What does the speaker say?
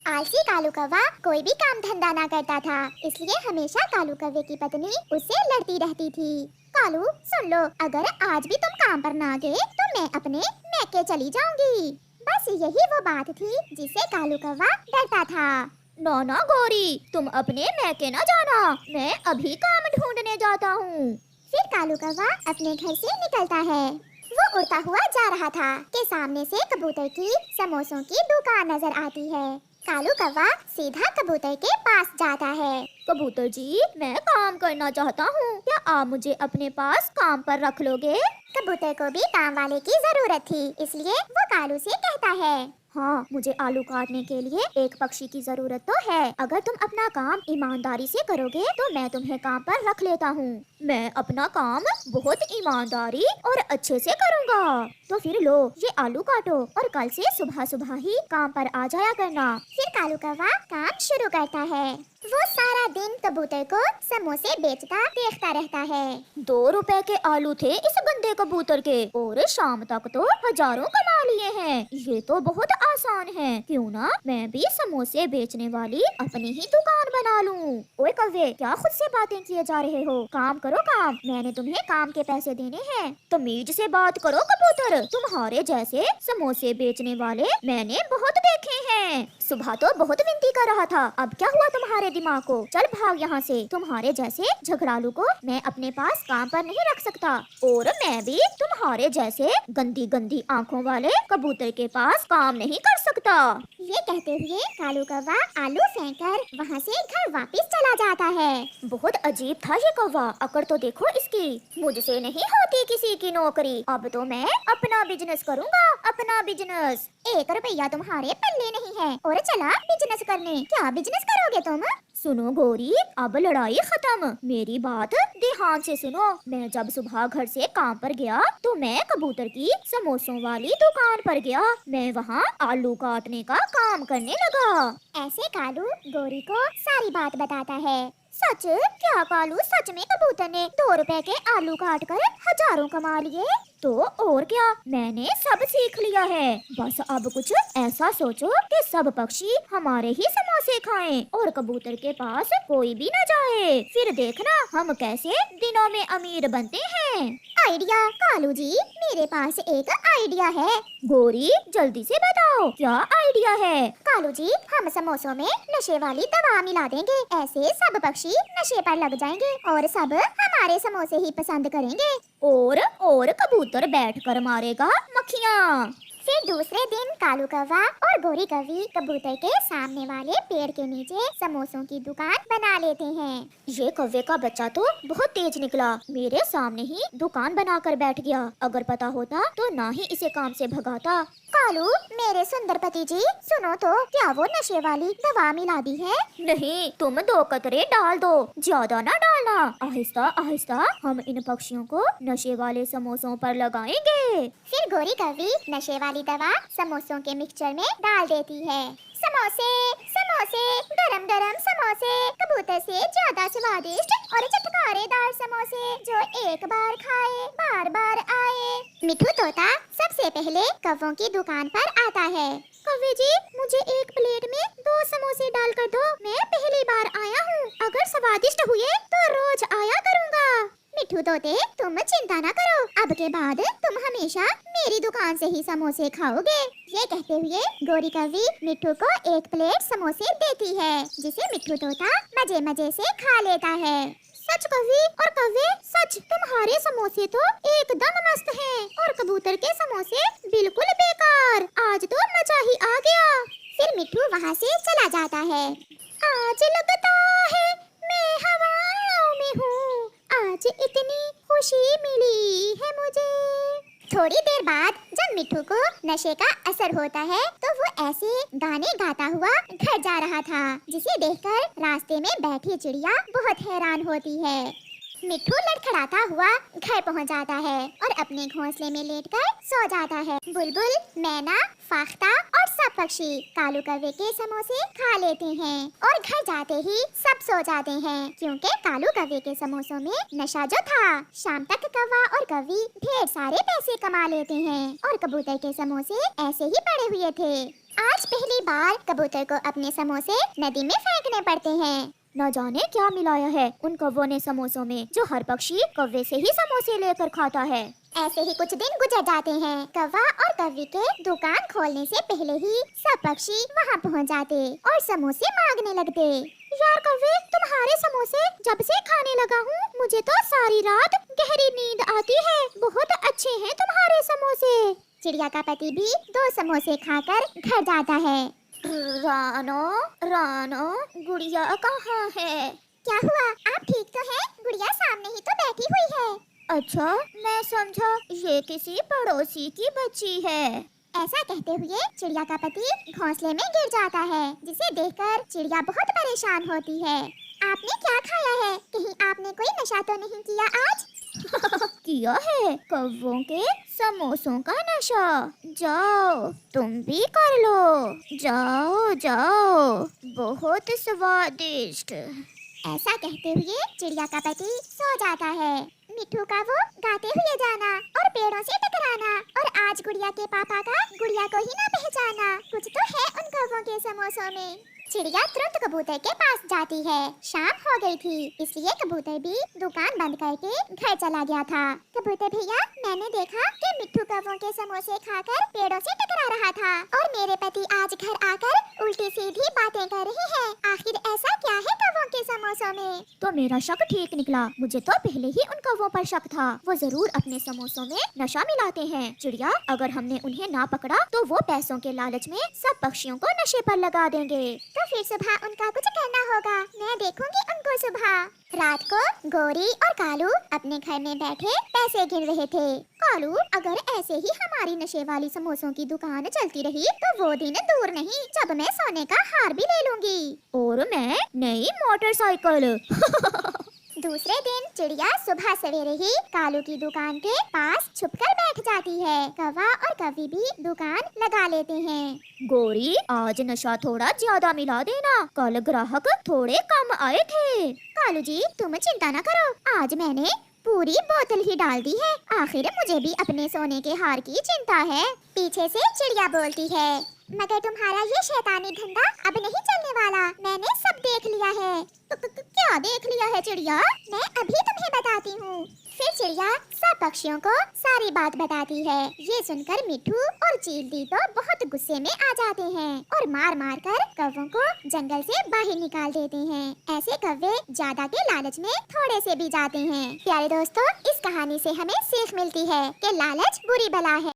आलसी कालू कौवा कोई भी काम धंधा ना करता था, इसलिए हमेशा कालू कौवे की पत्नी उससे लड़ती रहती थी। कालू सुन लो, अगर आज भी तुम काम पर ना गए तो मैं अपने मैके चली जाऊंगी। बस यही वो बात थी जिससे कालू कौवा डरता था। ना ना गौरी, तुम अपने मैके ना जाना, मैं अभी काम ढूंढने जाता हूँ। फिर कालू कौवा अपने घर से निकलता है। वो उड़ता हुआ जा रहा था कि सामने से कबूतर की समोसों की दुकान नजर आती है। कालू कौवा सीधा कबूतर के पास जाता है। कबूतर जी, मैं काम करना चाहता हूँ, क्या आप मुझे अपने पास काम पर रख लोगे? कबूतर को भी काम वाले की जरूरत थी, इसलिए वो कालू से कहता है, हाँ, मुझे आलू काटने के लिए एक पक्षी की जरूरत तो है। अगर तुम अपना काम ईमानदारी से करोगे तो मैं तुम्हें काम पर रख लेता हूँ। मैं अपना काम बहुत ईमानदारी और अच्छे से करूँगा। तो फिर लो, ये आलू काटो और कल से सुबह सुबह ही काम पर आ जाया करना। फिर कालू कौवा काम शुरू करता है। वो सारा दिन कबूतर को समोसे बेचता देखता रहता है। 2 रुपए के आलू थे इस गंदे कबूतर के और शाम तक तो हजारों कमा लिए हैं। ये तो बहुत आसान है, क्यों ना मैं भी समोसे बेचने वाली अपनी ही दुकान बना लूं। ओए कौवे, क्या खुद से बातें किए जा रहे हो? काम करो काम, मैंने तुम्हें काम के पैसे देने हैं। तमीज से बात करो कबूतर, तुम्हारे जैसे समोसे बेचने वाले मैंने बहुत देखे हैं। सुबह तो बहुत विनती कर रहा था, अब क्या हुआ तुम्हारे दिमाग को? चल भाग यहाँ से, तुम्हारे जैसे झगड़ालू को मैं अपने पास काम पर नहीं रख सकता और मैं भी तुम्हारे जैसे गंदी गंदी आँखों वाले कबूतर के पास काम नहीं कर सकता। ये कहते हुए कालू कौवा आलू फेंककर वहाँ से घर वापस चला जाता है। बहुत अजीब था ये कौवा, अकड़ तो देखो इसकी। मुझसे नहीं होती किसी की नौकरी, अब तो मैं अपना बिजनेस करूँगा, अपना बिजनेस। 1 रुपया तुम्हारे पल्ले नहीं है और चला बिजनेस करने। क्या बिजनेस करोगे तुम? सुनो गौरी, अब लड़ाई खत्म, मेरी बात ध्यान से सुनो। मैं जब सुबह घर से काम पर गया तो मैं कबूतर की समोसों वाली दुकान पर गया। मैं वहाँ आलू काटने का काम करने लगा। ऐसे कालू गौरी को सारी बात बताता है। सच? क्या कालू सच में कबूतर ने 2 रुपए के आलू काट कर हजारों कमा लिए? तो और क्या, मैंने सब सीख लिया है। बस अब कुछ ऐसा सोचो कि सब पक्षी हमारे ही समोसे खाएं और कबूतर के पास कोई भी न जाए। फिर देखना हम कैसे दिनों में अमीर बनते हैं। आइडिया कालू जी, मेरे पास एक आइडिया है। गौरी जल्दी से बताओ, क्या आइडिया है? कालू जी, हम समोसों में नशे वाली दवा मिला देंगे, ऐसे सब पक्षी नशे पर लग जाएंगे और सब हमारे समोसे ही पसंद करेंगे। और कबूतर बैठकर मारेगा मक्खियाँ। फिर दूसरे दिन कालू कौवा और गोरी कौवी कबूतर के सामने वाले पेड़ के नीचे समोसों की दुकान बना लेते हैं। ये कौवे का बच्चा तो बहुत तेज निकला, मेरे सामने ही दुकान बनाकर बैठ गया। अगर पता होता तो ना ही इसे काम से भगाता। कालू मेरे सुंदर पति जी, सुनो तो, क्या वो नशे वाली दवा मिला दी है? नहीं, तुम 2 कतरे डाल दो, ज्यादा ना डालना। आहिस्ता आहिस्ता हम इन पक्षियों को नशे वाले समोसों पर लगाएंगे। फिर गोरी कौवी नशे वाली दवा समोसों के मिक्सचर में डाल देती है। समोसे समोसे, गरम गरम समोसे, कबूतर से ज्यादा स्वादिष्ट और चटकारेदार समोसे, जो एक बार खाए बार बार आए। मिठू तोता सबसे पहले कौवों की दुकान पर आता है। कौवे जी, मुझे एक प्लेट में 2 समोसे डाल कर दो, मैं पहली बार आया हूँ, अगर स्वादिष्ट हुए तो रोज आया करूँगा। मिठू तोते, तुम चिंता न करो, अब के बाद तुम हमेशा मेरी दुकान से ही समोसे खाओगे। ये कहते हुए गोरी कौवी मिठू को 1 प्लेट समोसे देती है, जिसे मिठू तोता मजे मजे से खा लेता है। सच कौवी और कौवे, सच तुम्हारे समोसे तो एकदम मस्त हैं और कबूतर के समोसे बिल्कुल बेकार। आज तो मजा ही आ गया। फिर मिठू वहाँ से चला जाता है। आज लगता है मैं हवाओं में हूँ, आज इतनी खुशी मिली है मुझे। थोड़ी देर बाद जब मिठू को नशे का असर होता है तो वो ऐसे गाने गाता हुआ घर जा रहा था, जिसे देखकर रास्ते में बैठी चिड़िया बहुत हैरान होती है। मिठू लड़खड़ाता हुआ घर पहुंच जाता है और अपने घोंसले में लेटकर सो जाता है। बुलबुल, मैना, फाख्ता और सब पक्षी कालू कौवे के समोसे खा लेते हैं और घर जाते ही सब सो जाते हैं, क्योंकि कालू कौवे के समोसों में नशा जो था। शाम तक कौवा और कौवी ढेर सारे पैसे कमा लेते हैं और कबूतर के समोसे ऐसे ही पड़े हुए थे। आज पहली बार कबूतर को अपने समोसे नदी में फेंकने पड़ते हैं। न जाने क्या मिलाया है उन कौवों ने समोसों में, जो हर पक्षी कौवे से ही समोसे लेकर खाता है। ऐसे ही कुछ दिन गुजर जाते हैं। कौवा और कौवी के दुकान खोलने से पहले ही सब पक्षी वहाँ पहुँच जाते और समोसे मांगने लगते। यार कौवे, तुम्हारे समोसे जब से खाने लगा हूँ मुझे तो सारी रात गहरी नींद आती है। बहुत अच्छे हैं तुम्हारे समोसे। चिड़िया का पति भी 2 समोसे खाकर घर जाता है। रानो, रानो, गुड़िया कहाँ है? क्या हुआ, आप ठीक तो हैं? गुड़िया सामने ही तो बैठी हुई है। अच्छा, मैं समझा ये किसी पड़ोसी की बच्ची है। ऐसा कहते हुए चिड़िया का पति घोंसले में गिर जाता है, जिसे देखकर चिड़िया बहुत परेशान होती है। आपने क्या खाया है? कहीं आपने कोई नशा तो नहीं किया आज? किया है, कौवों के समोसों का नशा। जाओ तुम भी कर लो, जाओ जाओ, बहुत स्वादिष्ट। ऐसा कहते हुए चिड़िया का पति सो जाता है। मिट्ठू का वो गाते हुए जाना और पेड़ों से टकराना, और आज गुड़िया के पापा का गुड़िया को ही ना पहचाना, कुछ तो है उन कौवों के समोसों में। चिड़िया तुरंत कबूतर के पास जाती है। शाम हो गई थी, इसलिए कबूतर भी दुकान बंद करके घर चला गया था। कबूतर भैया, मैंने देखा कि मिट्ठू कौवों के समोसे खाकर पेड़ों से टकरा रहा था, और मेरे पति आज घर आकर उल्टी सीधी बातें कर रहे हैं। आखिर ऐसा क्या है कौवों के समोसों में? तो मेरा शक ठीक निकला। मुझे तो पहले ही उन कौवों पर शक था। वो जरूर अपने समोसों में नशा मिलाते हैं। चिड़िया, अगर हमने उन्हें ना पकड़ा तो वो पैसों के लालच में सब पक्षियों को नशे पर लगा देंगे। तो फिर सुबह उनका कुछ करना होगा। मैं देखूंगी उनको सुबह। रात को गोरी और कालू अपने घर में बैठे पैसे गिन रहे थे। कालू, अगर ऐसे ही हमारी नशे वाली समोसों की दुकान चलती रही तो वो दिन दूर नहीं जब मैं सोने का हार भी ले लूंगी। और मैं नई मोटरसाइकिल। दूसरे दिन चिड़िया सुबह सवेरे ही कालू की दुकान के पास छुपकर बैठ जाती है। कौवा और कौवी भी दुकान लगा लेते हैं। गोरी, आज नशा थोड़ा ज्यादा मिला देना, कल ग्राहक थोड़े कम आए थे। कालू जी, तुम चिंता न करो, आज मैंने पूरी बोतल ही डाल दी है। आखिर मुझे भी अपने सोने के हार की चिंता है। पीछे से चिड़िया बोलती है, मगर तुम्हारा ये शैतानी धंधा अब नहीं चलने वाला। मैंने सब देख लिया है। क्या देख लिया है चिड़िया? मैं अभी तुम्हें बताती हूँ। फिर चिड़िया सब पक्षियों को सारी बात बताती है। ये सुनकर मिट्ठू और चील तो बहुत गुस्से में आ जाते हैं और मार मार कर कौवों को जंगल से बाहर निकाल देते हैं। ऐसे कौवे ज्यादा के लालच में थोड़े से भी जाते हैं। प्यारे दोस्तों, इस कहानी से हमें सीख मिलती है कि लालच बुरी बला है।